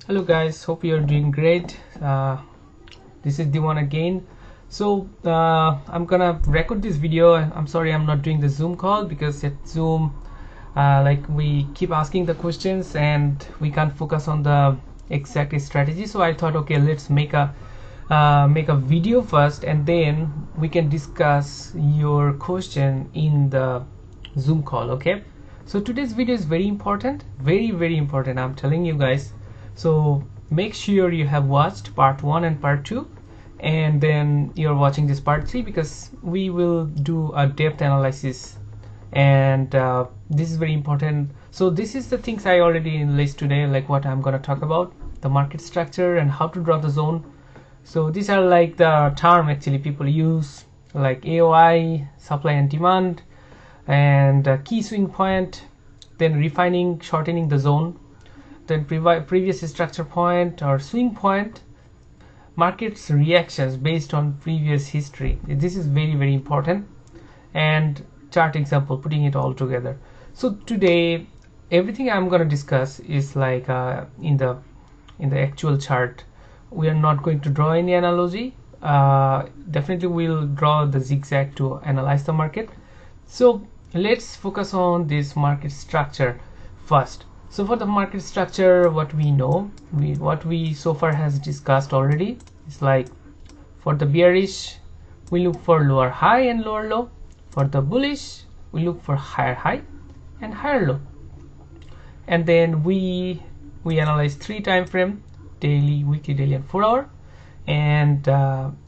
Hello guys, hope you're doing great. This is the one again. So I'm gonna record this video. I'm sorry I'm not doing the Zoom call because at Zoom like we keep asking the questions and we can't focus on the exact strategy. So I thought, okay, let's make a video first and then we can discuss your question in the Zoom call. Okay, so today's video is very important, very important, I'm telling you guys. So make sure you have watched part 1 and part 2 and then you're watching this part 3 because we will do a depth analysis and this is very important. So this is the things I already enlisted today, like what I'm gonna talk about, the market structure and how to draw the zone. So these are like the term actually people use, like AOI, supply and demand, and key swing point, then refining, shortening the zone, then previous structure point or swing point, markets reactions based on previous history. This is very important, and chart example, putting it all together. So today everything I'm going to discuss is like in the actual chart. We are not going to draw any analogy. Definitely we'll draw the zigzag to analyze the market. So let's focus on this market structure first. So for the market structure, what we know, what we so far has discussed already is like, for the bearish we look for lower high and lower low. For the bullish we look for higher high and higher low. And then we analyze 3 time frame: daily, weekly, daily and 4-hour. And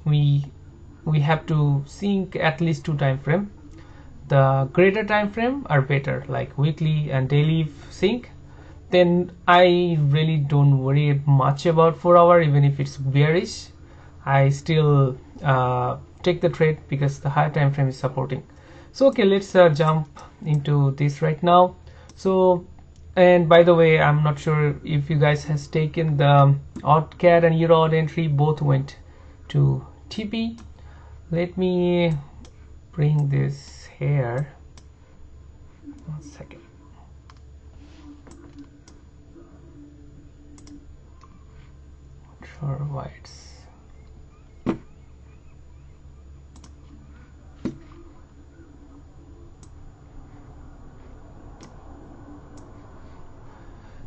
we have to sync at least 2 time frame. The greater time frame are better, like weekly and daily sync. Then I really don't worry much about 4-hour. Even if it's bearish, I still take the trade because the higher time frame is supporting. So okay, let's jump into this right now. So, and by the way, I'm not sure if you guys has taken the odd CAD and euro odd entry, both went to TP. Let me bring this here, 1 second. Not sure why it's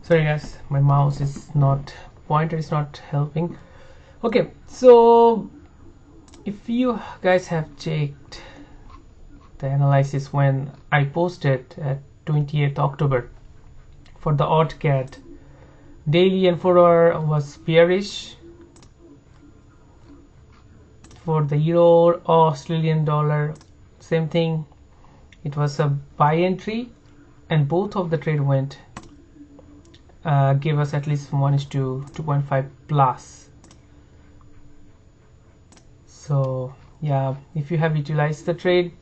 sorry guys, my mouse is not, pointer is not helping. Okay, so if you guys have checked the analysis when I posted at 28th October for the odd CAD, daily and 4-hour was bearish. For the euro, Australian dollar, same thing, it was a buy entry and both of the trade went gave us at least 1:2.5 plus. So yeah, if you have utilized the trade,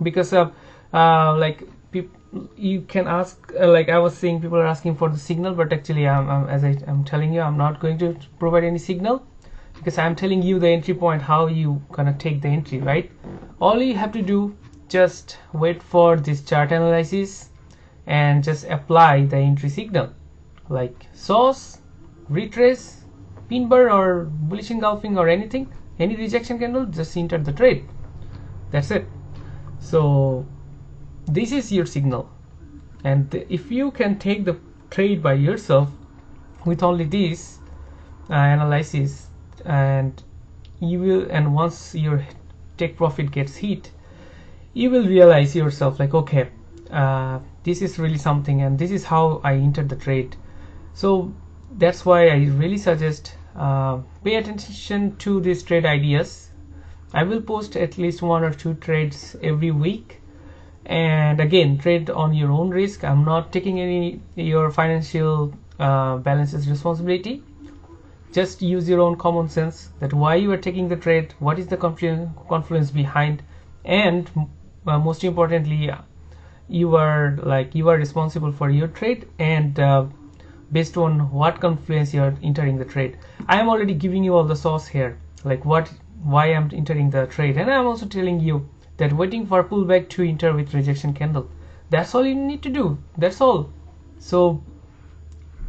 because of like you can ask, like I was saying, people are asking for the signal, but actually as I'm telling you, I'm not going to provide any signal because I'm telling you the entry point, how you gonna take the entry, right? All you have to do, just wait for this chart analysis and just apply the entry signal, like source, retrace, pin bar or bullish engulfing or anything, any rejection candle, just enter the trade. That's it. So this is your signal, and if you can take the trade by yourself with only this analysis, and you will, and once your take profit gets hit, you will realize yourself like, okay, this is really something and this is how I entered the trade. So that's why I really suggest pay attention to these trade ideas. I will post at least 1 or 2 trades every week, and again, trade on your own risk. I'm not taking any your financial balances responsibility. Just use your own common sense, that why you are taking the trade, what is the confluence behind, and most importantly, you are responsible for your trade, and based on what confluence you are entering the trade. I am already giving you all the source here, like why I'm entering the trade, and I'm also telling you that waiting for pullback to enter with rejection candle. That's all you need to do. That's all. So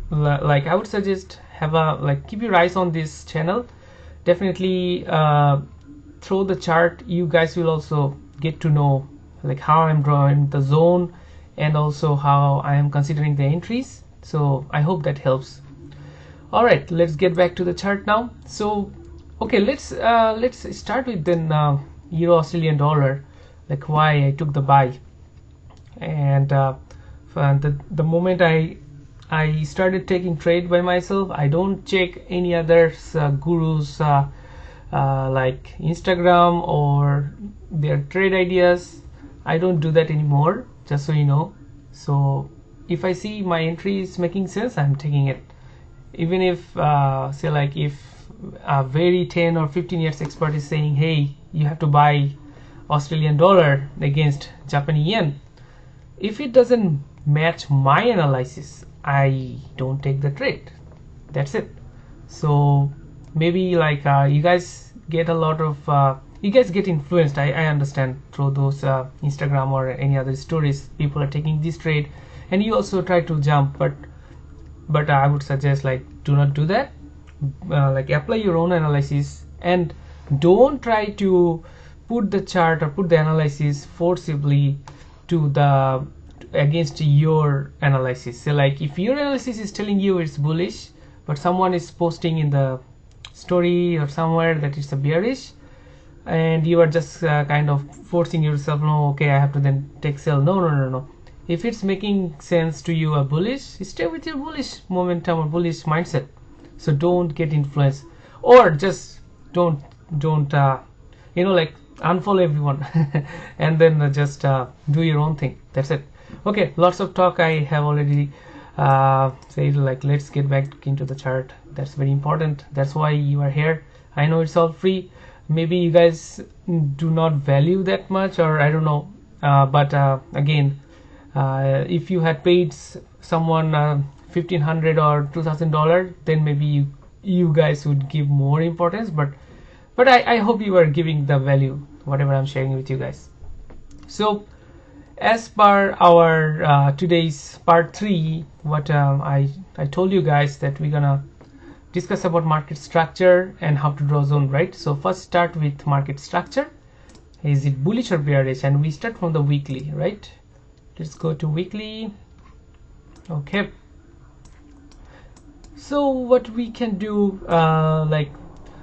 like I would suggest have a keep your eyes on this channel. Definitely through the chart you guys will also get to know like how I'm drawing the zone and also how I am considering the entries. So I hope that helps. All right, let's get back to the chart now. So okay, let's start with then euro Australian dollar, like why I took the buy. And the moment I started taking trade by myself, I don't check any other gurus like Instagram or their trade ideas. I don't do that anymore, just so you know. So if I see my entry is making sense, I'm taking it. Even if say like if a very 10 or 15 years expert is saying, hey, you have to buy Australian dollar against Japanese yen, if it doesn't match my analysis, I don't take the trade. That's it. So maybe like you guys get a lot of you guys get influenced, I understand, through those Instagram or any other stories. People are taking this trade and you also try to jump, but I would suggest like do not do that. Like apply your own analysis and don't try to put the chart or put the analysis forcibly to the against your analysis. So like if your analysis is telling you it's bullish, but someone is posting in the story or somewhere that it's a bearish, and you are just kind of forcing yourself, no, okay, I have to then take sell. No. If it's making sense to you a bullish, stay with your bullish momentum or bullish mindset. So don't get influenced, or just don't you know, like unfollow everyone and then just do your own thing. That's it. Okay, lots of talk. I have already said, like let's get back into the chart. That's very important. That's why you are here. I know it's all free. Maybe you guys do not value that much, or I don't know, but again, if you had paid someone $1,500 or $2,000, then maybe you guys would give more importance. But I hope you are giving the value whatever I'm sharing with you guys. So as per our today's part 3, what I told you guys that we're gonna discuss about market structure and how to draw zone, right? So first start with market structure. Is it bullish or bearish? And we start from the weekly, right? Let's go to weekly. Okay, so what we can do, like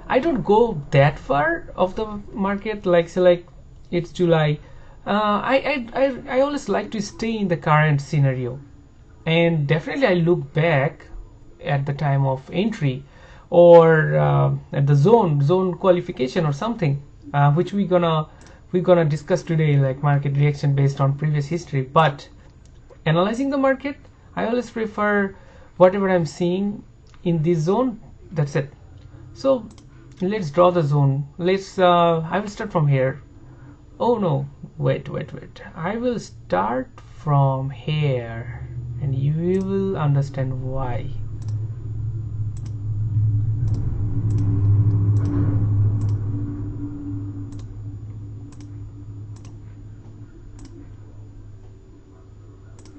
I don't go that far of the market, like say like it's July. I always like to stay in the current scenario, and definitely I look back at the time of entry or at the zone qualification or something, which we're gonna discuss today, like market reaction based on previous history. But analyzing the market, I always prefer whatever I'm seeing in this zone. That's it. So let's draw the zone. Let's I will start from here. Oh no, wait, I will start from here and you will understand why.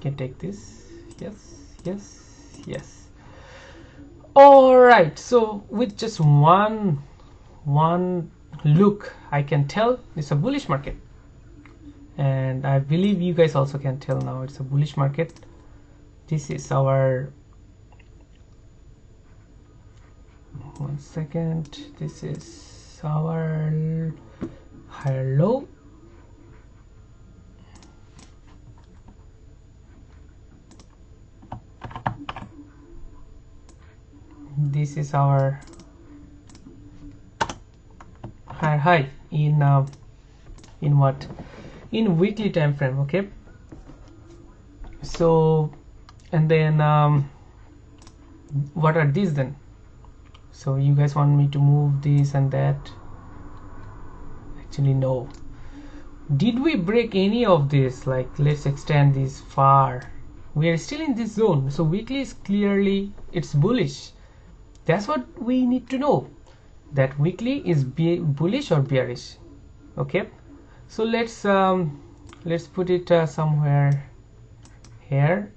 Can take this. Yes. All right, so with just one look, I can tell it's a bullish market, and I believe you guys also can tell now it's a bullish market. This is our, one second, this is our higher low. This is our higher high in what, in weekly time frame. Okay, so and then what are these then? So you guys want me to move this and that? Actually no. Did we break any of this? Like let's extend this far. We are still in this zone, so weekly is clearly it's bullish. That's what we need to know, that weekly is bullish or bearish. Okay, so let's put it somewhere here.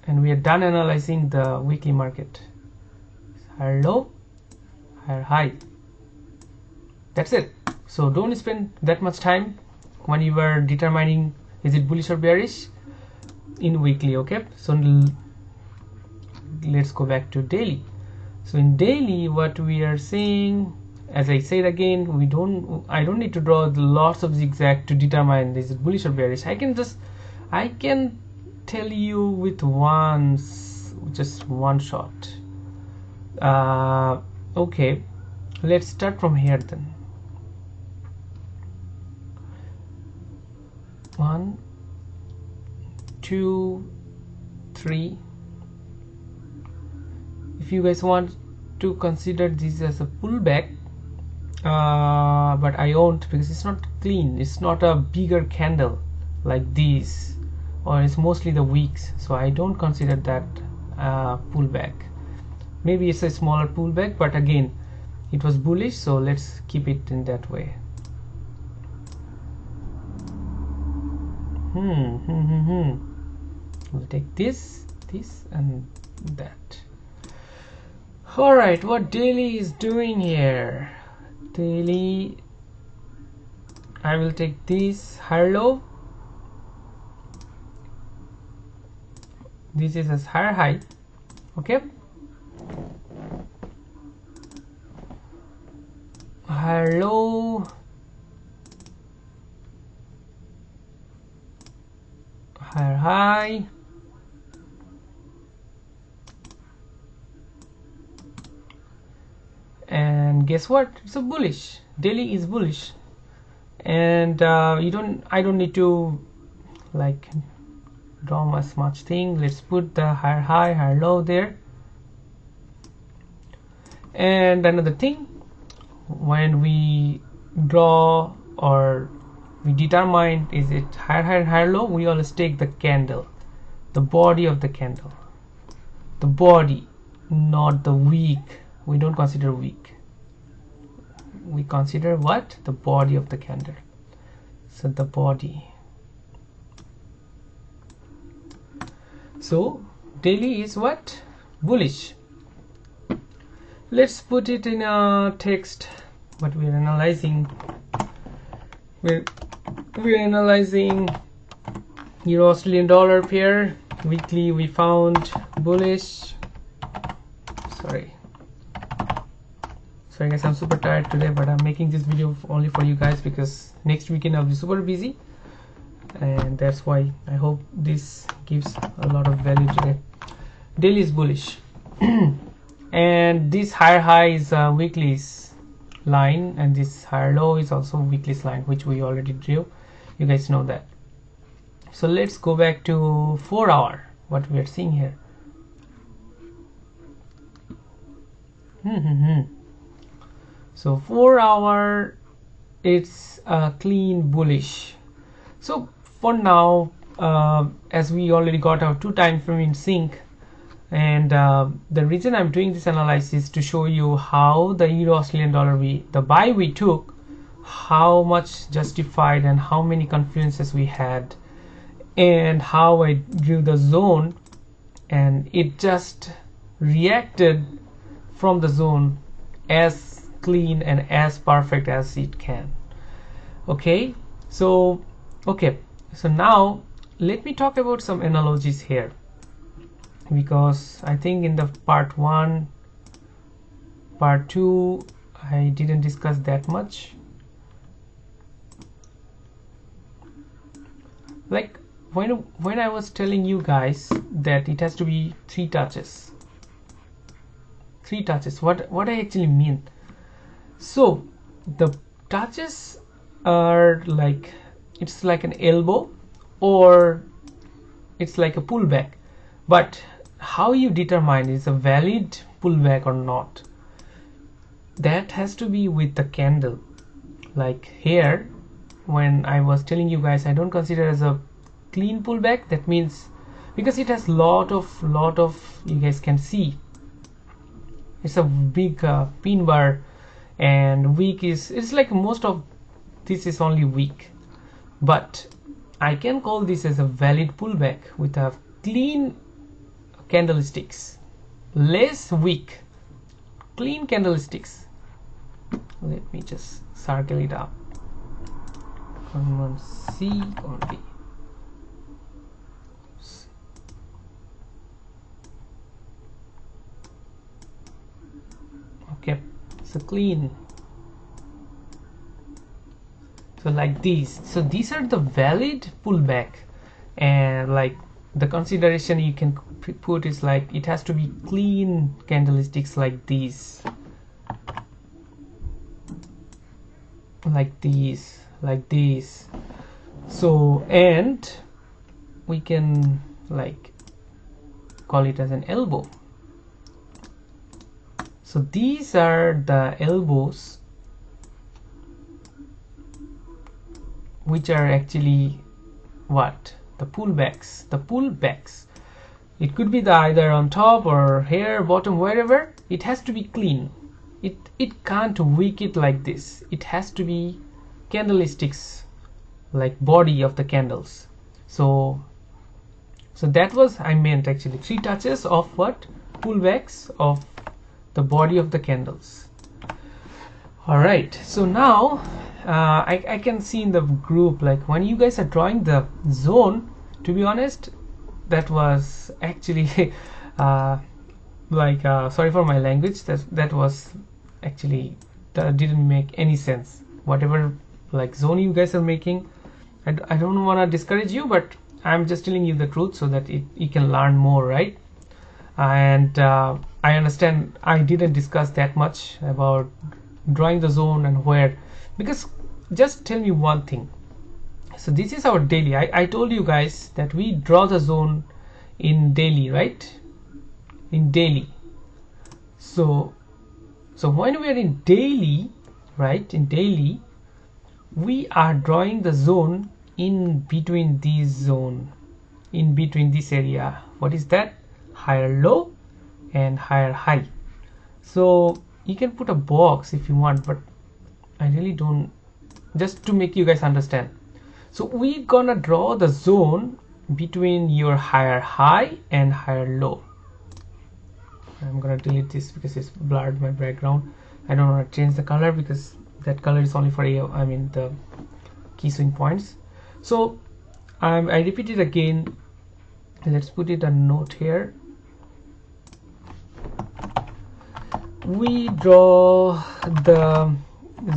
and we are done analyzing the weekly market. Higher low, higher high. That's it. So don't spend that much time when you are determining is it bullish or bearish in weekly. Okay, so let's go back to daily. So in daily, what we are saying, as I said again, I don't need to draw lots of zigzag to determine is it bullish or bearish. I can tell you with just one shot. Okay, let's start from here then. 1, 2, 3. If you guys want to consider this as a pullback, but I won't, because it's not clean, it's not a bigger candle like this, or it's mostly the wicks, so I don't consider that pullback. Maybe it's a smaller pullback, but again it was bullish, so let's keep it in that way. We'll take this and that. All right, what daily is doing here? Daily, I will take this higher low. This is as higher high. Okay, higher low, higher high, and guess what? It's a bullish. Daily is bullish, and I don't need to like draw as much thing. Let's put the higher high, higher low there. And another thing, when we draw or we determine is it higher high, higher low, we always take the candle, the body of the candle, the body, not the wick. We don't consider wick, we consider what? The body of the candle. So the body. So daily is what? Bullish. Let's put it in a text. What we're analyzing, we're analyzing Euro Australian dollar pair. Weekly we found bullish. Sorry guys, I'm super tired today, but I'm making this video only for you guys because next weekend I'll be super busy, and that's why I hope this gives a lot of value today. Daily is bullish and this higher high is weekly's line, and this higher low is also weekly's line, which we already drew. You guys know that. So let's go back to 4 hour. What we are seeing here. So 4 hour, it's clean bullish. So for now, as we already got our 2 time frame in sync, and the reason I'm doing this analysis to show you how the Euro Australian dollar, the buy we took, how much justified and how many confluences we had, and how I drew the zone, and it just reacted from the zone as clean and as perfect as it can. Okay, so now let me talk about some analogies here, because I think in the part 1, part 2 I didn't discuss that much. Like when I was telling you guys that it has to be 3 touches. 3 touches, what I actually mean. So the touches are like, it's like an elbow or it's like a pullback, but how you determine is a valid pullback or not, that has to be with the candle. Like here, when I was telling you guys, I don't consider as a clean pullback. That means because it has lot of you guys can see it's a big pin bar, and weak is, it's like most of this is only weak, but I can call this as a valid pullback with a clean candlesticks, less weak, clean candlesticks. Let me just circle it up. Command C, Command V. Okay, so clean. So like these. So these are the valid pullback, and like the consideration you can put is like it has to be clean candlesticks like these, like these, like these. So, and we can like call it as an elbow. So these are the elbows which are actually what? The pullbacks. It could be the either on top or here, bottom, wherever. It has to be clean. It can't weak it like this. It has to be candlesticks, like body of the candles. So that was, I meant actually 3 touches of what? Pullbacks of the body of the candles. All right, so now I can see in the group, like when you guys are drawing the zone, to be honest, that was actually sorry for my language, that was actually, that didn't make any sense. Whatever like zone you guys are making, I don't want to discourage you, but I'm just telling you the truth so that you can learn more, right? And I understand I didn't discuss that much about drawing the zone and where, because just tell me one thing. So this is our daily. I told you guys that we draw the zone in daily, right? In daily. So when we are in daily, right, in daily, we are drawing the zone in between this zone, in between this area. What is that? Higher low and higher high. So you can put a box if you want, but I really don't, just to make you guys understand. So we're gonna draw the zone between your higher high and higher low. I'm gonna delete this because it's blurred my background. I don't want to change the color because that color is only for the key swing points. So I repeat it again. Let's put it a note here. We draw the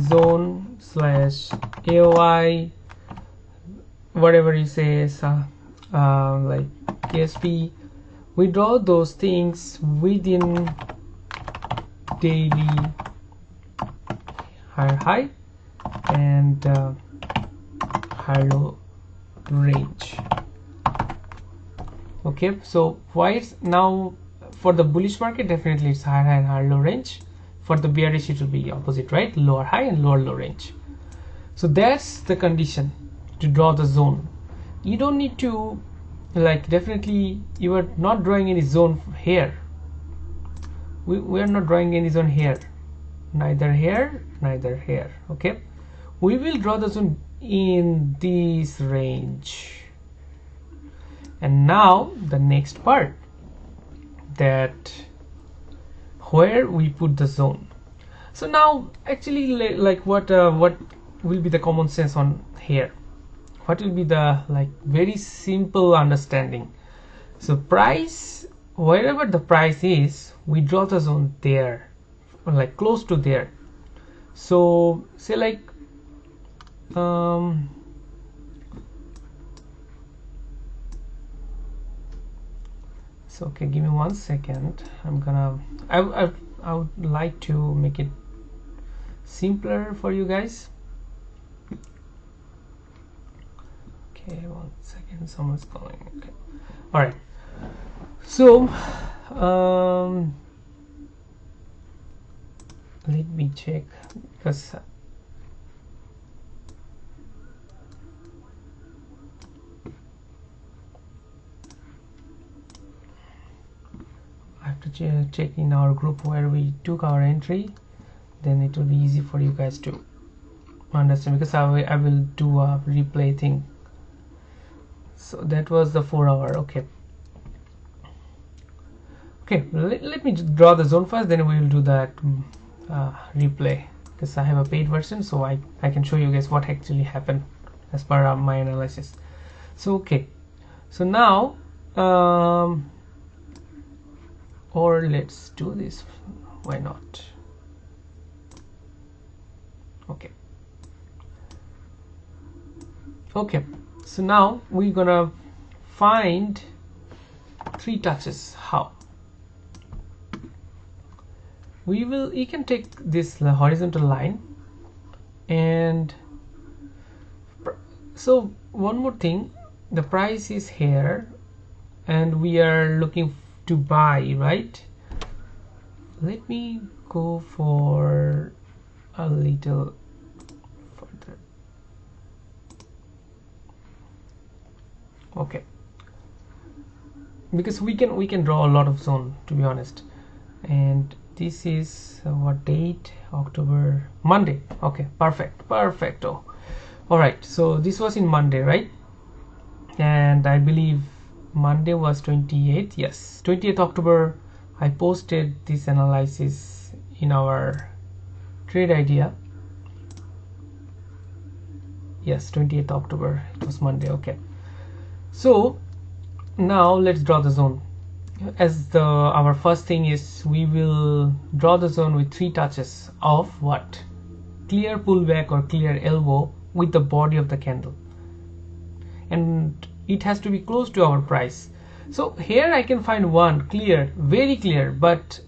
zone slash AOI, whatever you say, like KSP. We draw those things within daily higher high and higher low range. Okay, so why it's now for the bullish market, definitely it's higher high and higher low range. For the bearish, it will be opposite, right? Lower high and lower low range. So that's the condition to draw the zone. You don't need to, like, definitely you are not drawing any zone here. We are not drawing any zone here, neither here, neither here. Okay, we will draw the zone in this range. And now the next part, that where we put the zone. So now actually, like what will be the common sense on here? What will be the like very simple understanding? So price, wherever the price is, we draw the zone there, like close to there. So say like so okay, give me 1 second. I would like to make it simpler for you guys. Okay, 1 second, someone's calling. Okay, all right. So let me check, because I have to check in our group where we took our entry, then it will be easy for you guys to understand, because I will do a replay thing. So that was the 4 hour. Okay, Okay, let me draw the zone first, then we will do that replay, because I have a paid version, so I can show you guys what actually happened as per my analysis. So okay, so now or let's do this, why not? Okay, so now we're gonna find 3 touches. How? You can take this horizontal line, and so one more thing, the price is here and we are looking to buy, right? Let me go for a little further. Okay, because we can draw a lot of zone, to be honest. And this is what date? October, Monday. Okay, perfecto. All right, so this was in Monday, right? And I believe Monday was 28th. Yes, 20th October I posted this analysis in our trade idea. Yes, 20th October, it was Monday. Okay, so now let's draw the zone. As our first thing is, we will draw the zone with 3 touches of what? Clear pullback or clear elbow with the body of the candle, and it has to be close to our price. So here I can find one clear, very clear, but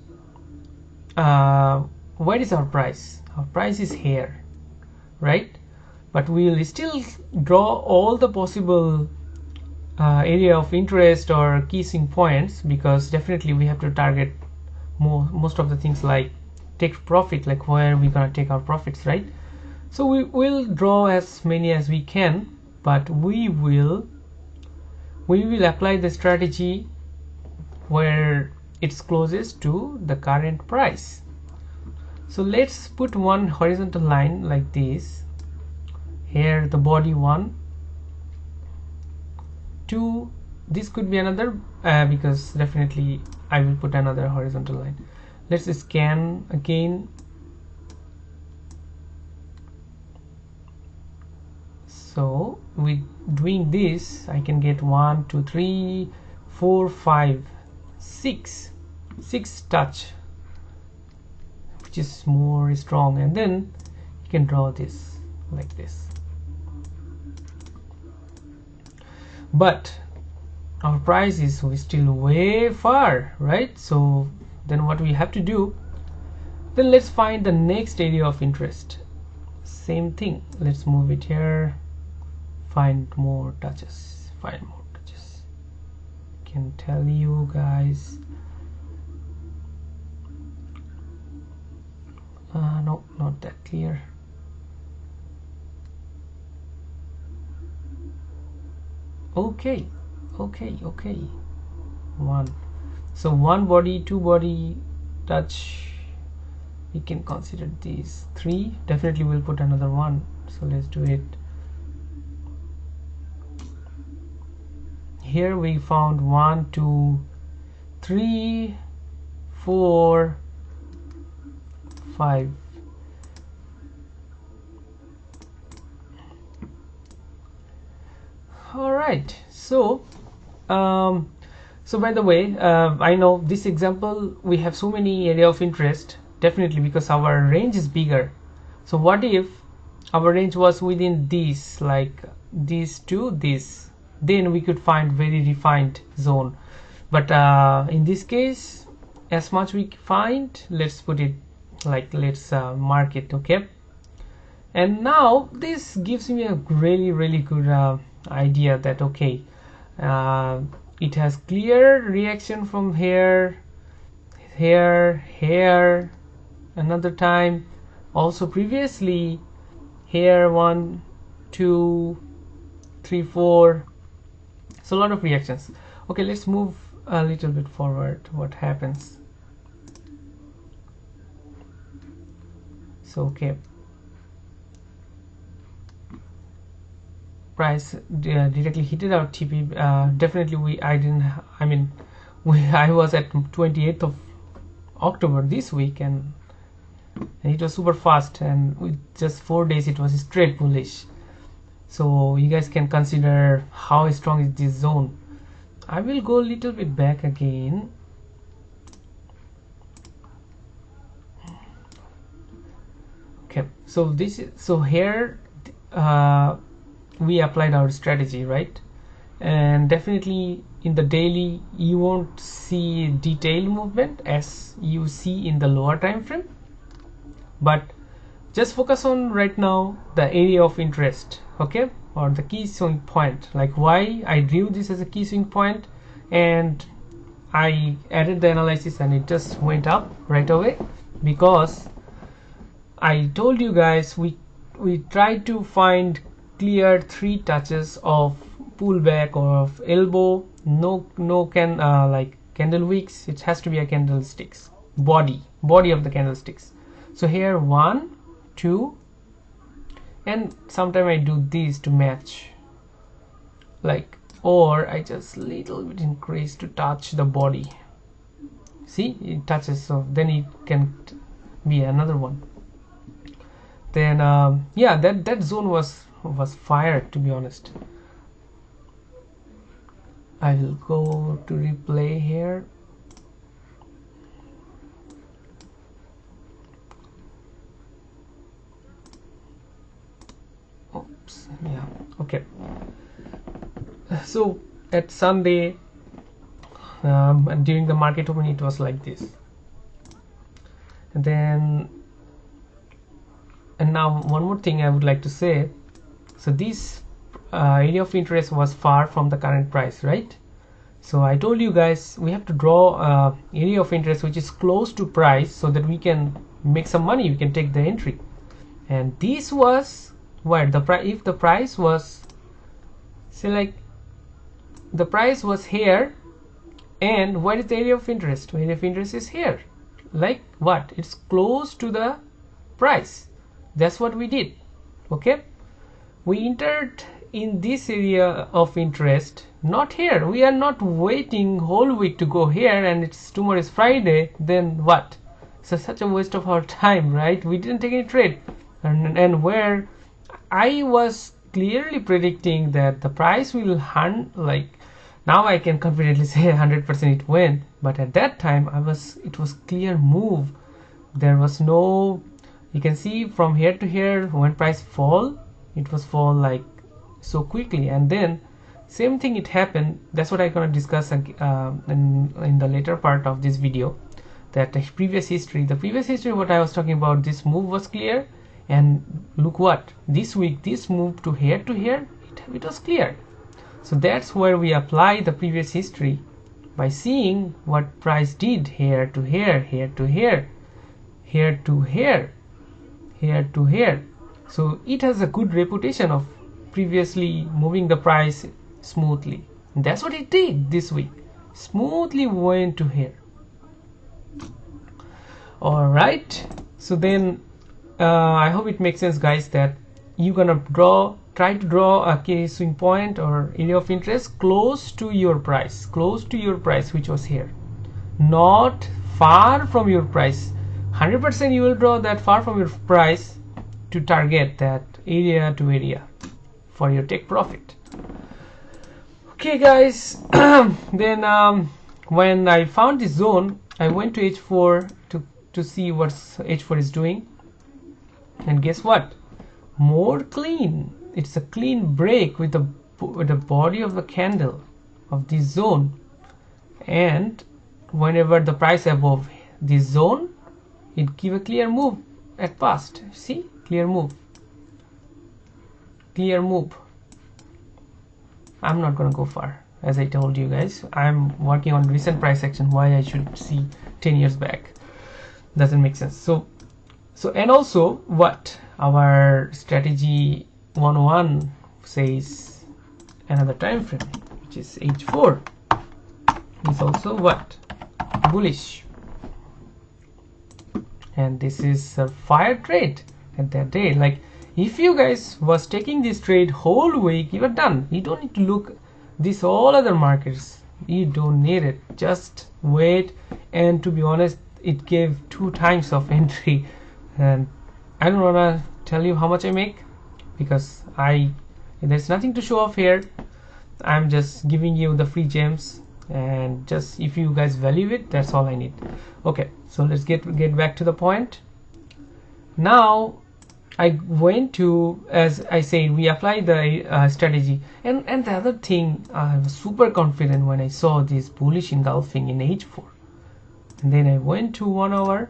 where is our price? Our price is here, right? But we will still draw all the possible area of interest or keying points, because definitely we have to target most of the things, like take profit, like where we're gonna take our profits, right? So we will draw as many as we can, but we will apply the strategy where it's closest to the current price. So let's put one horizontal line like this. Here the body 1, 2, this could be another, because definitely I will put another horizontal line. Let's scan again. So with doing this, I can get 1, 2, 3, 4, 5, 6 touch, which is more strong, and then you can draw this like this. But our price is still way far, right? So then what we have to do, then let's find the next area of interest. Same thing, let's move it here, find more touches. Can tell you guys, no, not that clear. Okay, one. So one body, 2 body touch, we can consider these 3. Definitely we'll put another one, so let's do it. Here we found 1, 2, 3, 4, 5. All right, so so by the way, I know this example we have so many area of interest, definitely because our range is bigger. So what if our range was within these, like these to this, then we could find very refined zone. But in this case, as much we find, let's put it like, let's mark it. Okay, and now this gives me a really good idea that okay, it has clear reaction from here, another time, also previously here, 1, 2, 3, 4. So a lot of reactions. Okay, let's move a little bit forward. What happens? So okay, price directly hit our TP. Definitely we I was at 28th of October this week, and it was super fast, and with just 4 days it was straight bullish. So you guys can consider how strong is this zone. I will go a little bit back again. Okay, so this is, so here we applied our strategy, right? And definitely in the daily you won't see detailed movement as you see in the lower time frame, but just focus on right now the area of interest, okay, or the key swing point. Like why I drew this as a key swing point, and I added the analysis and it just went up right away, because I told you guys we tried to find clear 3 touches of pullback or of elbow, no like candle wicks. It has to be a candlesticks body of the candlesticks. So here 1, 2, and sometimes I do these to match, like, or I just little bit increase to touch the body. See, it touches, so then it can be another one. Then yeah, that zone was fired, to be honest. I will go to replay here. Oops, yeah, okay. So at Sunday, and during the market open, it was like this, and then, and now one more thing I would like to say. So this area of interest was far from the current price, right? So I told you guys we have to draw area of interest which is close to price, so that we can make some money, we can take the entry. And this was where the price, if the price was, say, like the price was here, and where is the area of interest? Area of interest is here, like what, it's close to the price. That's what we did. Okay, we entered in this area of interest, not here. We are not waiting whole week to go here, and it's tomorrow is Friday, then what? So such a waste of our time, right? We didn't take any trade, and where I was clearly predicting that the price will hunt, like now I can confidently say 100% it went, but at that time it was clear move. There was no, you can see from here to here, when price fall, it was fall like so quickly, and then same thing it happened. That's what I'm gonna discuss in the later part of this video, that the previous history what I was talking about, this move was clear, and look what, this week this move to here, it was clear. So that's where we apply the previous history, by seeing what price did here to here, here to here, here to here, here to here. So it has a good reputation of previously moving the price smoothly, and that's what it did this week, smoothly went to here. All right, so then I hope it makes sense, guys, that you're gonna try to draw a key swing point or area of interest close to your price, which was here, not far from your price. 100% you will draw that far from your price to target that area to area for your take profit. Okay, guys. Then when I found this zone, I went to H4 to see what H4 is doing, and guess what? More clean. It's a clean break with the body of the candle of this zone, and whenever the price above this zone, it give a clear move at past. See, clear move. I'm not gonna go far, as I told you guys. I'm working on recent price action. Why I should see 10 years back? Doesn't make sense. So and also what our strategy 101 says, another time frame, which is H4, is also what, bullish, and this is a fire trade at that day. Like, if you guys was taking this trade whole week, you are done. You don't need to look this all other markets. you don't need it. Just wait. And to be honest, it gave 2 times of entry, and I don't wanna tell you how much I make because there's nothing to show off here. I'm just giving you the free gems, and just if you guys value it, that's all I need. Okay, so let's get back to the point. Now I went to, as I said, we applied the strategy, and the other thing, I was super confident when I saw this bullish engulfing in H4, and then I went to 1 hour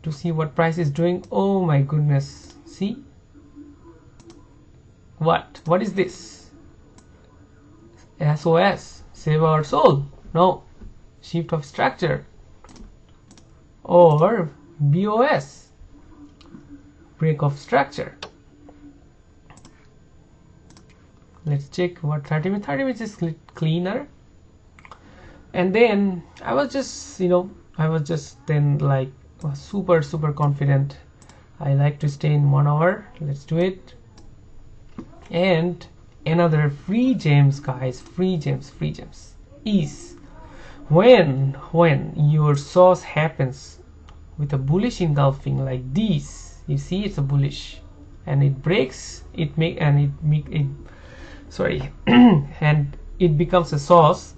to see what price is doing. Oh my goodness, see what is this? SOS, save our soul. No, shift of structure, or BOS, break of structure. Let's check what 30 minutes is cleaner. And then I was just then like super confident. I like to stay in 1 hour. Let's do it. And another free gems, guys, free gems is when your sauce happens with a bullish engulfing like this. You see, it's a bullish, and it breaks, and it becomes a sauce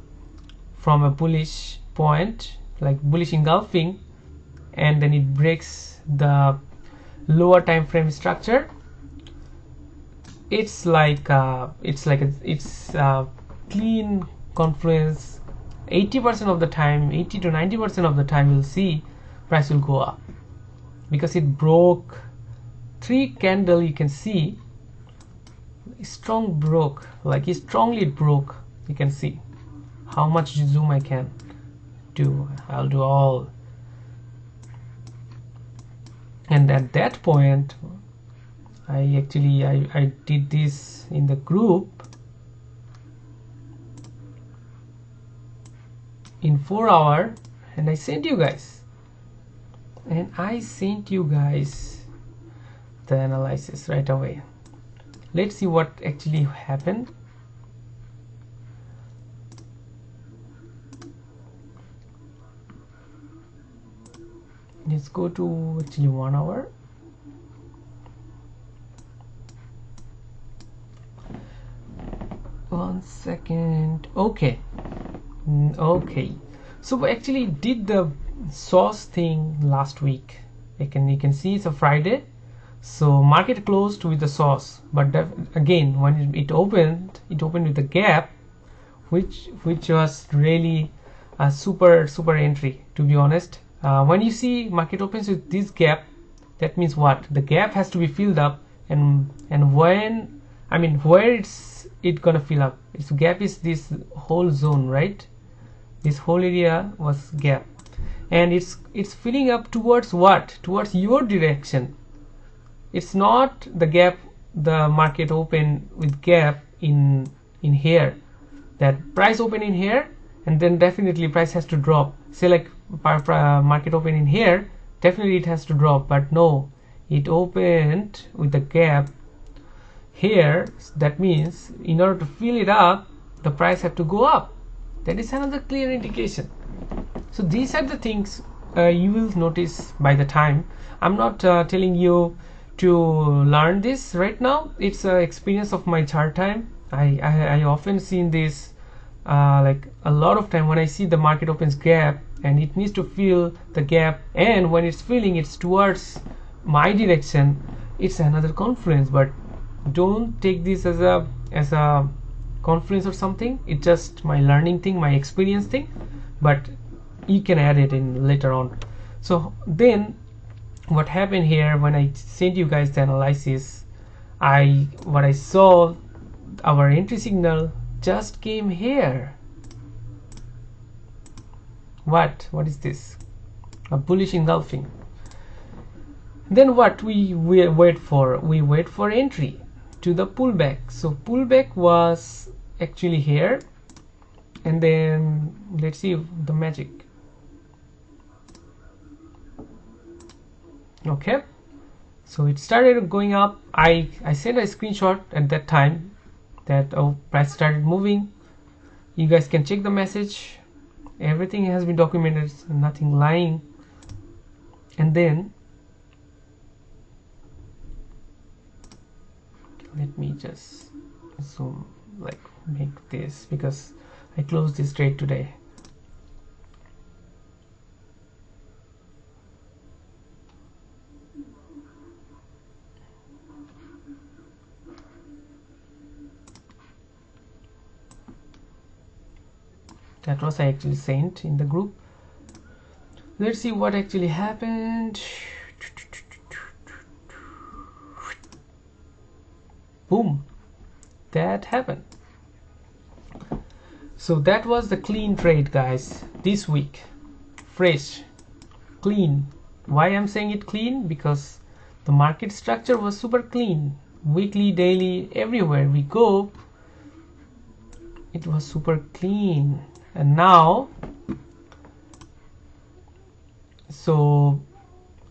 from a bullish point, like bullish engulfing, and then it breaks the lower time frame structure. It's like a clean confluence. 80% of the time, 80 to 90% of the time, you'll see price will go up because it broke 3 candle. You can see strong broke, like it strongly broke. You can see how much zoom I can do. I'll do all. And at that point, I did this in the group in 4 hours, and I sent you guys the analysis right away. Let's see what actually happened. Let's go to actually 1 hour. One second. Okay. So we actually did the sauce thing last week. You can see it's a Friday, so market closed with the sauce, but again when it opened with a gap, which was really a super entry, to be honest. When you see market opens with this gap, that means what? The gap has to be filled up, and where it's gonna fill up? Its gap is this whole zone, right? This whole area was gap, and it's filling up towards what? Towards your direction. It's not the gap. The market open with gap in here, that price open in here, and then definitely price has to drop. Say like market open in here, definitely it has to drop, but no, it opened with the gap here. That means in order to fill it up, the price had to go up. That is another clear indication. So these are the things you will notice by the time. I'm not telling you to learn this right now. It's an experience of my chart time. I often seen this like a lot of time when I see the market opens gap and it needs to fill the gap, and when it's filling, it's towards my direction. It's another confluence, but don't take this as a confluence or something. It's just my learning thing, my experience thing, but you can add it in later on. So then what happened here, when I sent you guys the analysis, what I saw, our entry signal just came here. What is this? A bullish engulfing. Then what we wait for? We wait for entry to the pullback. So pullback was actually here, and then let's see the magic. Okay, so it started going up. I sent a screenshot at that time that price started moving. You guys can check the message. Everything has been documented, nothing lying. And then let me just zoom, like make this, because I closed this trade today. That was I actually sent in the group. Let's see what actually happened. Boom, that happened. So that was the clean trade, guys, this week. Fresh, clean. Why I'm saying it clean? Because the market structure was super clean. Weekly, daily, everywhere we go, it was super clean. And now, so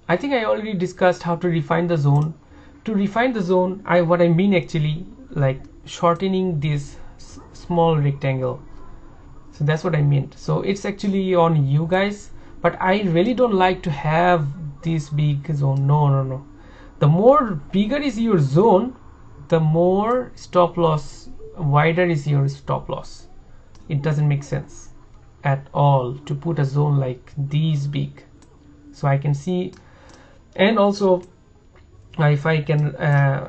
I think I already discussed how to refine the zone. To refine the zone, what I mean actually, like shortening this small rectangle. So that's what I meant. So it's actually on you guys, but I really don't like to have this big zone. No. The more bigger is your zone, the more stop loss, wider is your stop loss. It doesn't make sense at all to put a zone like this big. So I can see, and also if I can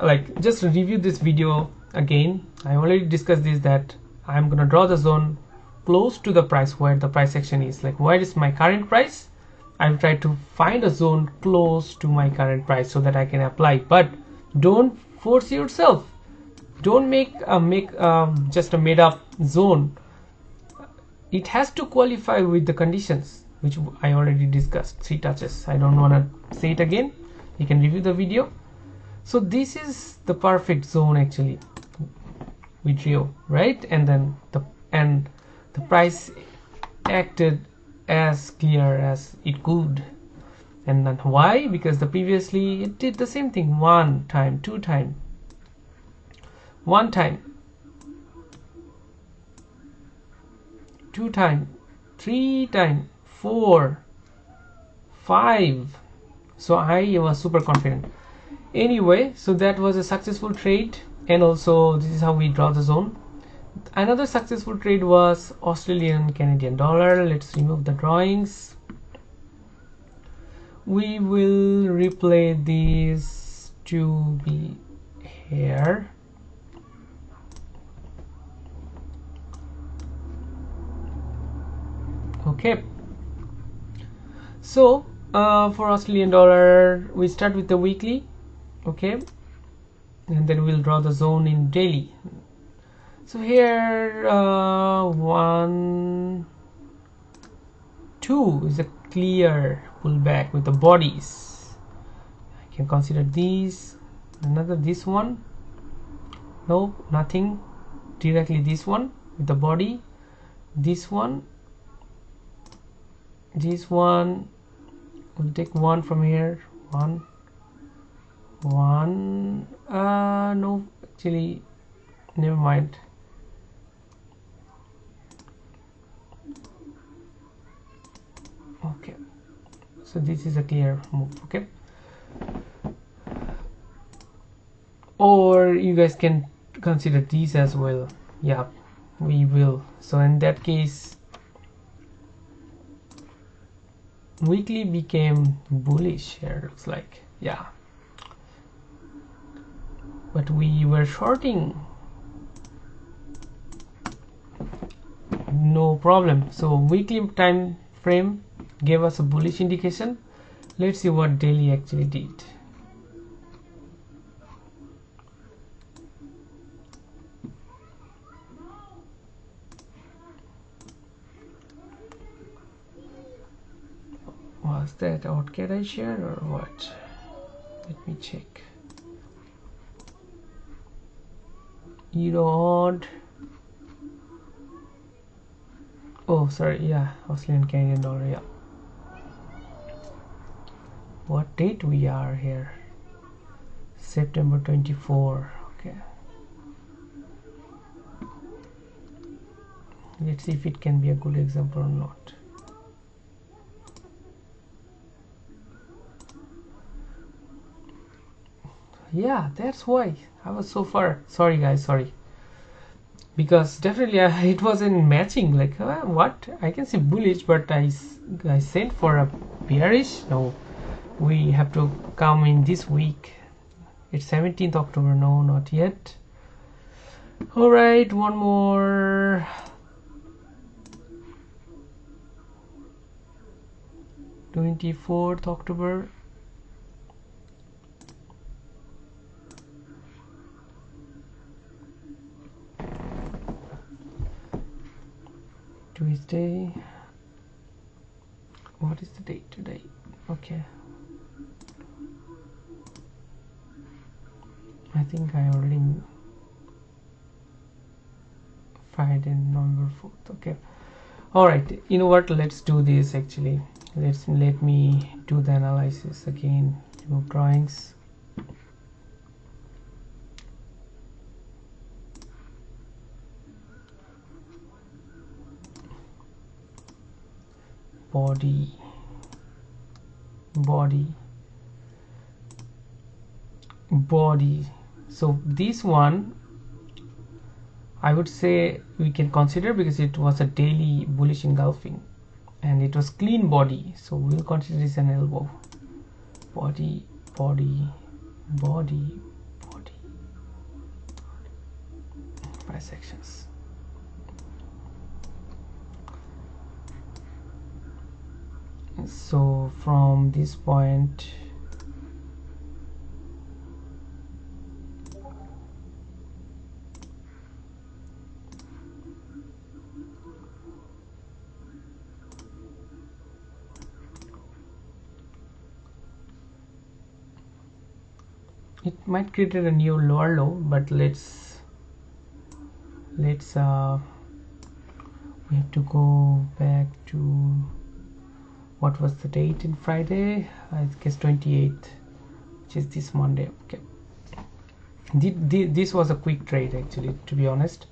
like just review this video again, I already discussed this, that I'm gonna draw the zone close to the price, where the price action is, like where is my current price. I've tried to find a zone close to my current price so that I can apply, but don't force yourself. Don't make just a made up zone. It has to qualify with the conditions, which I already discussed, 3 touches. I don't want to say it again. You can review the video. So this is the perfect zone actually we drew, right? And then the price acted as clear as it could. And then why? Because the previously it did the same thing, 1 time, 2 time, 1 time, 2 time, 3 time, 4, 5. So I was super confident. Anyway, so that was a successful trade, and also this is how we draw the zone. Another successful trade was Australian Canadian dollar. Let's remove the drawings. We will replay these to be here. Okay, so for Australian dollar we start with the weekly, okay, and then we'll draw the zone in daily. So here 1, 2 is a clear pullback with the bodies. I can consider these. Another this one, nope, nothing. Directly this one with the body. This one, this one, we'll take 1 from here. 1, no, actually never mind. Okay, so this is a clear move. Okay, or you guys can consider these as well. Yeah, we will. So in that case, weekly became bullish here, looks like. Yeah, but we were shorting, no problem. So weekly time frame gave us a bullish indication. Let's see what daily actually did. Was that outcat I shared or what? Let me check. Euro odd. Oh, sorry. Yeah, Australian Canadian dollar. Yeah. What date we are here? September 24. Okay. Let's see if it can be a good example or not. Yeah, that's why I was so far. Sorry guys, sorry, because definitely it wasn't matching. Like what, I can see bullish, but I sent for a bearish. No, we have to come in this week. It's 17th October. No, not yet. All right, one more. 24th October. Tuesday. What is the date today? Okay, I think I already Friday, November 4th. Okay, all right, you know what, let's do this. Actually, let me do the analysis again. Remove drawings. Body, so this one I would say we can consider, because it was a daily bullish engulfing and it was clean body, so we'll consider this an elbow. Body, 5 sections. So from this point, it might create a new lower low, but let's we have to go back to what was the date in Friday. I guess 28th, which is this Monday. Okay, this was a quick trade actually, to be honest,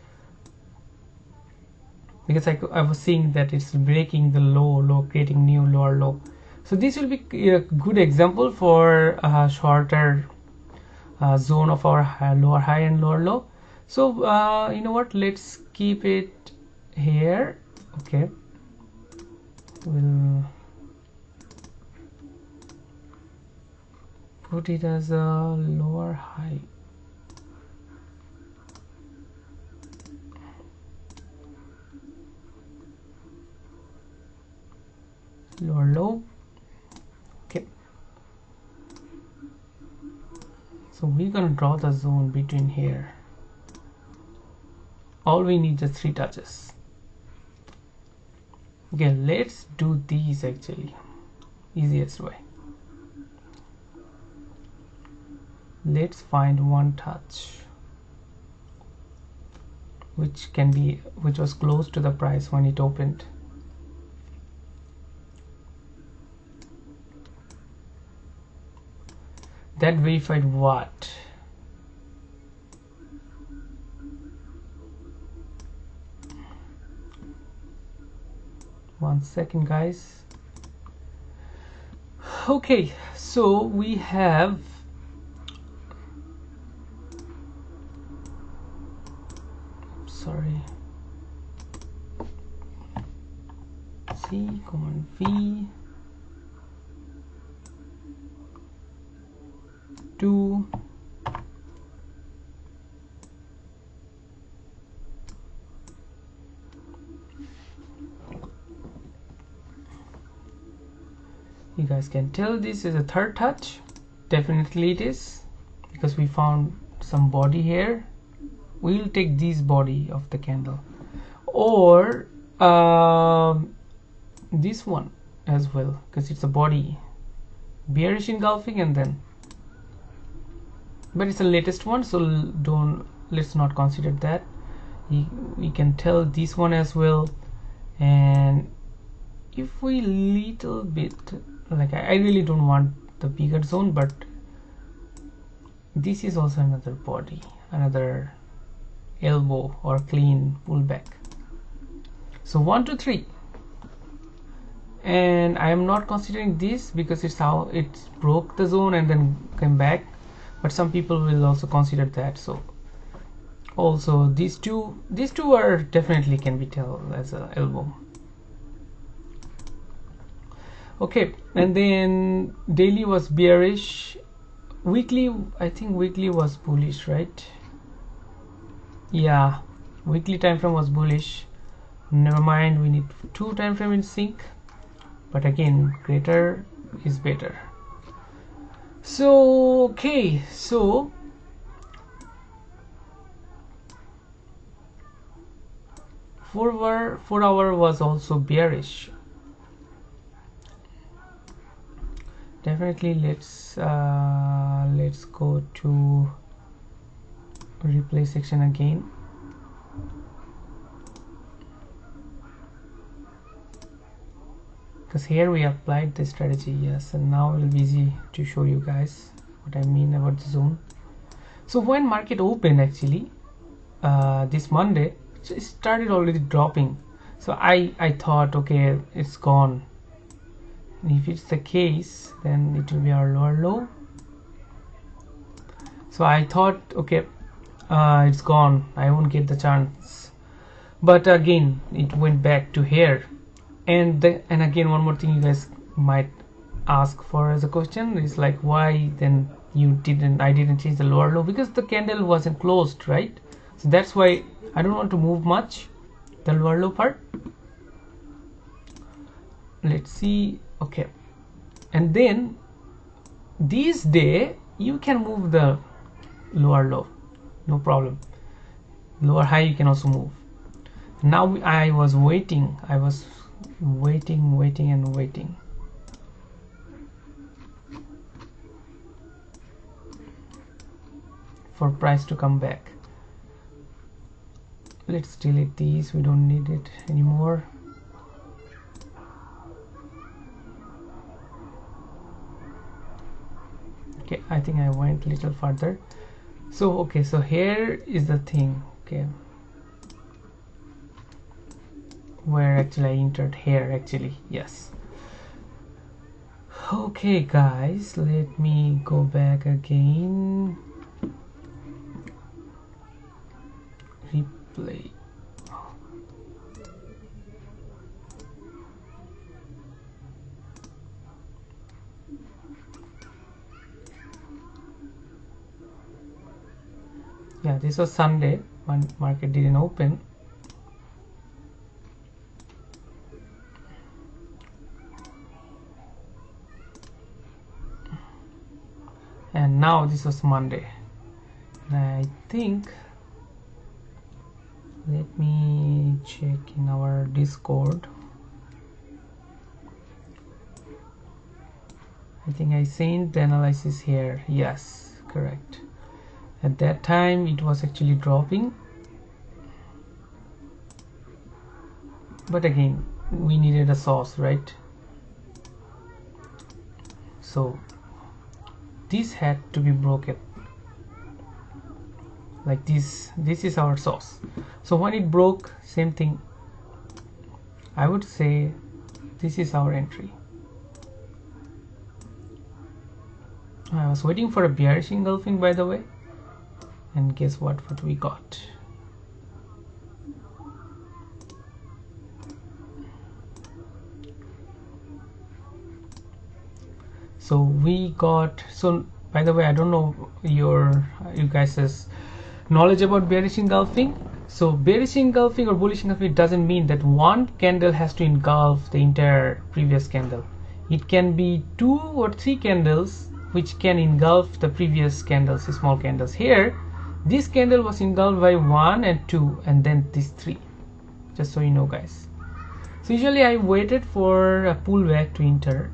because I was seeing that it's breaking the low, creating new lower low. So this will be a good example for a shorter zone of our lower high and lower low. So you know what, let's keep it here. Okay, we'll put it as a lower high, lower low. Okay, so we're gonna draw the zone between here. All we need is 3 touches. Okay, let's do these actually, easiest way. Let's find one touch which was close to the price when it opened. That verified what? One second guys. Okay, so we have C, Command V, 2, you guys can tell this is a third touch. Definitely it is, because we found some body here. We'll take this body of the candle, or this one as well, because it's a body bearish engulfing, and then, but it's the latest one, so let's not consider that. We can tell this one as well. And if we little bit, like I really don't want the bigger zone, but this is also another body, another elbow or clean pullback. So 1 2 3, and I am not considering this because it's how it broke the zone and then came back, but some people will also consider that. So also these two are definitely can be tell as a elbow. Okay, and then daily was bearish, weekly I think weekly was bullish, right? Yeah, weekly time frame was bullish. Never mind, we need 2 time frame in sync, but again greater is better. So okay, so 4 hour was also bearish. Definitely let's go to replay section again. Because here we applied the strategy, yes, and now it will be easy to show you guys what I mean about the zone. So when market opened actually this Monday, it started already dropping. So I thought, okay, it's gone. And if it's the case, then it will be our lower low. So I thought, okay, it's gone, I won't get the chance. But again it went back to here, and again one more thing you guys might ask for as a question is like, why then I didn't change the lower low? Because the candle wasn't closed, right? So that's why I don't want to move much the lower low part. Let's see. Okay, and then this day you can move the lower low, no problem. Lower high you can also move. Now I was waiting and waiting for price to come back. Let's delete these, we don't need it anymore. Okay, I think I went a little further. So okay, so here is the thing, okay, where actually I entered here actually, yes. Okay guys, let me go back again. Replay. Yeah, this was Sunday when market didn't open. And now this was Monday. And I think, let me check in our Discord. I think I sent the analysis here. Yes, correct. At that time it was actually dropping, but again we needed a source, right? So this had to be broken like this. This is our source. So when it broke, same thing, I would say this is our entry. I was waiting for a bearish engulfing, by the way, and guess what we got? So we got, so by the way, I don't know you guys' knowledge about bearish engulfing. So bearish engulfing or bullish engulfing doesn't mean that one candle has to engulf the entire previous candle. It can be 2 or 3 candles which can engulf the previous candles, small candles. Here this candle was engulfed by 1 and 2 and then these 3, just so you know guys. So usually I waited for a pullback to enter.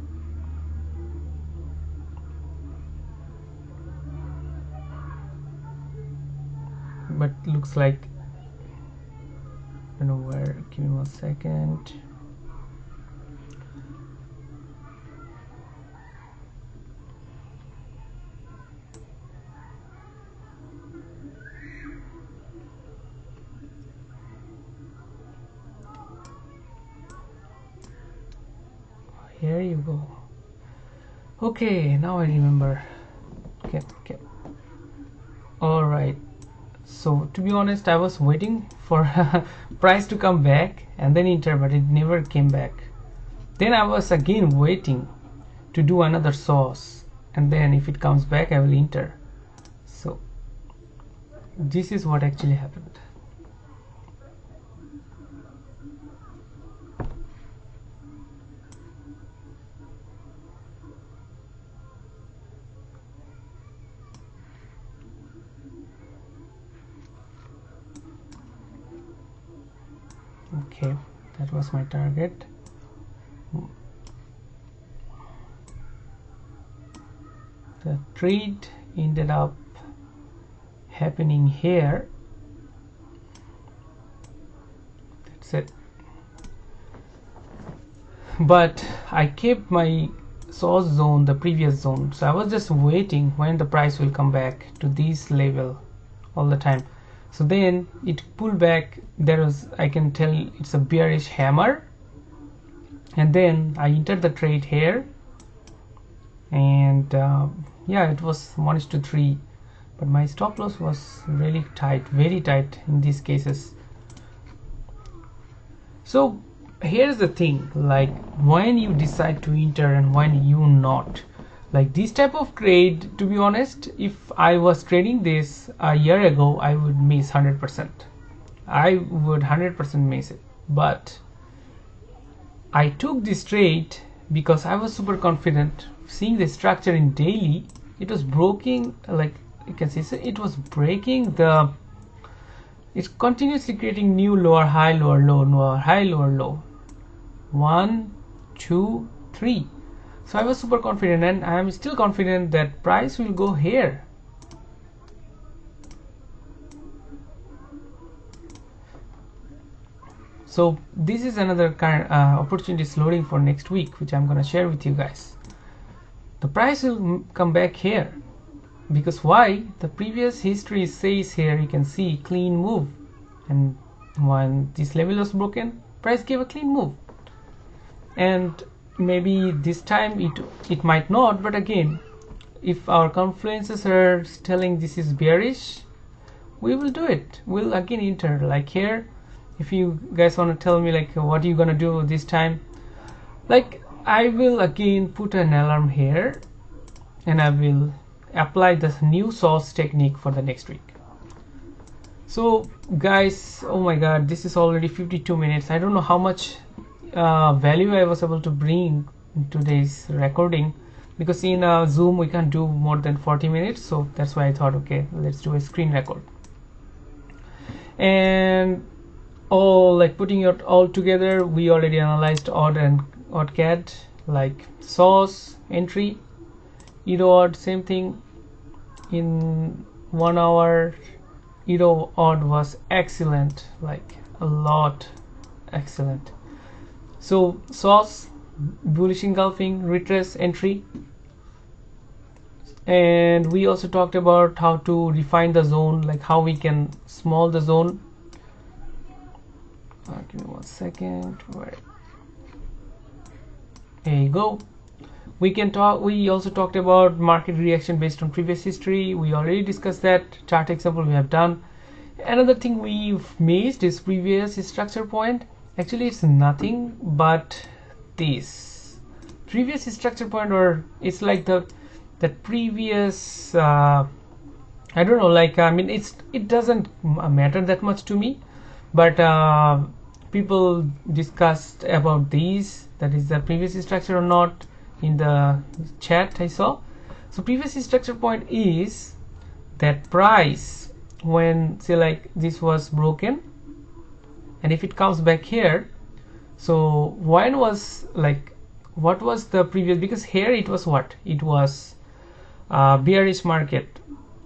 But looks like, I don't know where, give me 1 second. where you go? Okay, now I remember. Okay. All right. So to be honest, I was waiting for price to come back and then enter, but it never came back. Then I was again waiting to do another source, and then if it comes back I will enter. So this is what actually happened. Okay, that was my target. The trade ended up happening here. That's it. But I kept my source zone, the previous zone, so I was just waiting when the price will come back to this level all the time. So then it pulled back. There was, I can tell it's a bearish hammer, and then I entered the trade here, and yeah, it was 1:3, but my stop loss was really tight, very tight in these cases. So here's the thing, like when you decide to enter and when you not, like this type of trade, to be honest, if I was trading this a year ago, I would miss 100%. I would 100% miss it. But I took this trade because I was super confident. Seeing the structure in daily, it was breaking, like you can see, so it was breaking the, it's continuously creating new lower high, lower low, lower high, lower low. 1, 2, 3. So I was super confident, and I am still confident that price will go here. So this is another kind opportunity loading for next week, which I'm gonna share with you guys. The price will come back here, because why? The previous history says here, you can see clean move, and when this level was broken, price gave a clean move. And maybe this time it might not, but again, if our confluences are telling this is bearish, we will do it. We'll again enter, like here. If you guys want to tell me like what are you gonna do this time, like I will again put an alarm here, and I will apply this new source technique for the next week. So guys, oh my god, this is already 52 minutes. I don't know how much value I was able to bring in today's recording, because in Zoom we can't do more than 40 minutes, so that's why I thought, okay, let's do a screen record. And all, like putting it all together, we already analyzed odd and odd CAD, like source, entry, euro odd, same thing. In 1 hour, euro odd was excellent, like a lot excellent. So source, bullish engulfing, retrace, entry. And we also talked about how to refine the zone, like how we can small the zone. Give me 1 second. Where? There you go. We also talked about market reaction based on previous history. We already discussed that. Chart example we have done. Another thing we've missed is previous structure point. Actually, it's nothing but this previous structure point, or it's like the previous I don't know, like I mean, it doesn't matter that much to me, but people discussed about these, that is the previous structure or not, in the chat I saw. So previous structure point is that price, when say like this was broken, and if it comes back here, so when was like, what was the previous, because here it was what, it was bearish market,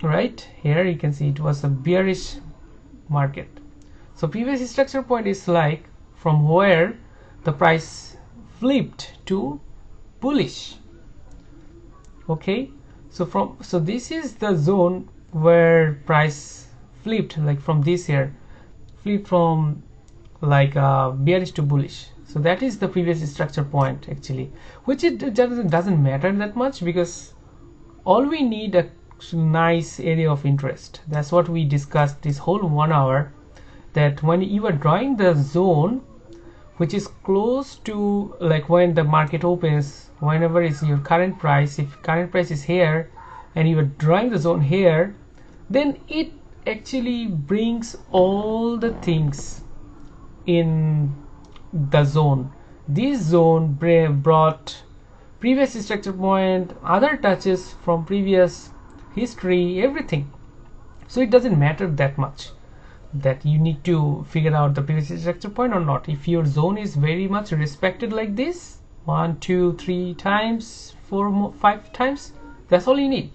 right? Here you can see it was a bearish market. So previous structure point is like from where the price flipped to bullish. Okay, so this is the zone where price flipped, like from this here, flipped from like bearish to bullish. So that is the previous structure point actually, which it doesn't matter that much, because all we need a nice area of interest. That's what we discussed this whole 1 hour, that when you are drawing the zone which is close to, like, when the market opens, whenever is your current price, if current price is here and you are drawing the zone here, then it actually brings all the things in the zone. This zone brought previous structure point, other touches from previous history, everything. So it doesn't matter that much that you need to figure out the previous structure point or not. If your zone is very much respected like this, 1 2 3 times, 4 5 times, that's all you need,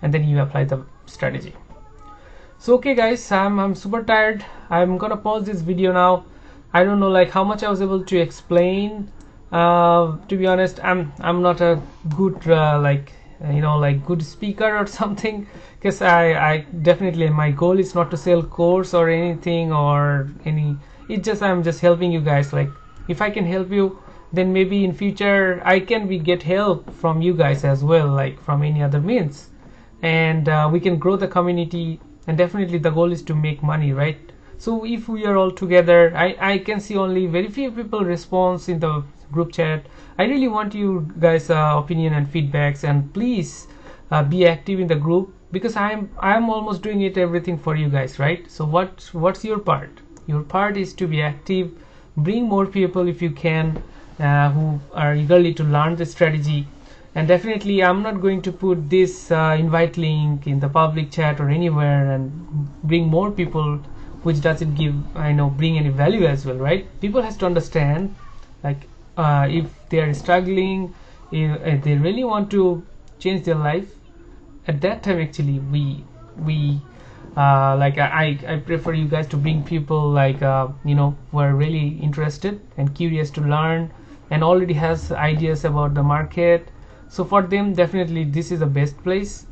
and then you apply the strategy. So okay guys, I'm super tired. I'm gonna pause this video now. I don't know like how much I was able to explain. To be honest, I'm not a good good speaker or something, because I definitely, my goal is not to sell course or anything or any, I'm just helping you guys. Like, if I can help you, then maybe in future I can get help from you guys as well, like from any other means, and we can grow the community. And definitely the goal is to make money, right? So if we are all together, I can see only very few people response in the group chat. I really want you guys opinion and feedbacks, and please be active in the group, because I'm almost doing it everything for you guys, right? So what's your part? Your part is to be active, bring more people if you can, who are eagerly to learn the strategy. And definitely I'm not going to put this invite link in the public chat or anywhere and bring more people, which doesn't give, bring any value as well, right? People has to understand, like, if they are struggling, if they really want to change their life, at that time actually we I prefer you guys to bring people like who are really interested and curious to learn and already has ideas about the market. So for them, definitely this is the best place.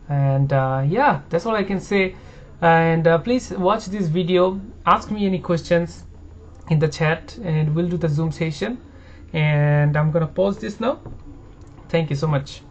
And yeah, that's all I can say. And please watch this video, ask me any questions in the chat, and we'll do the Zoom session. And I'm gonna pause this now. Thank you so much.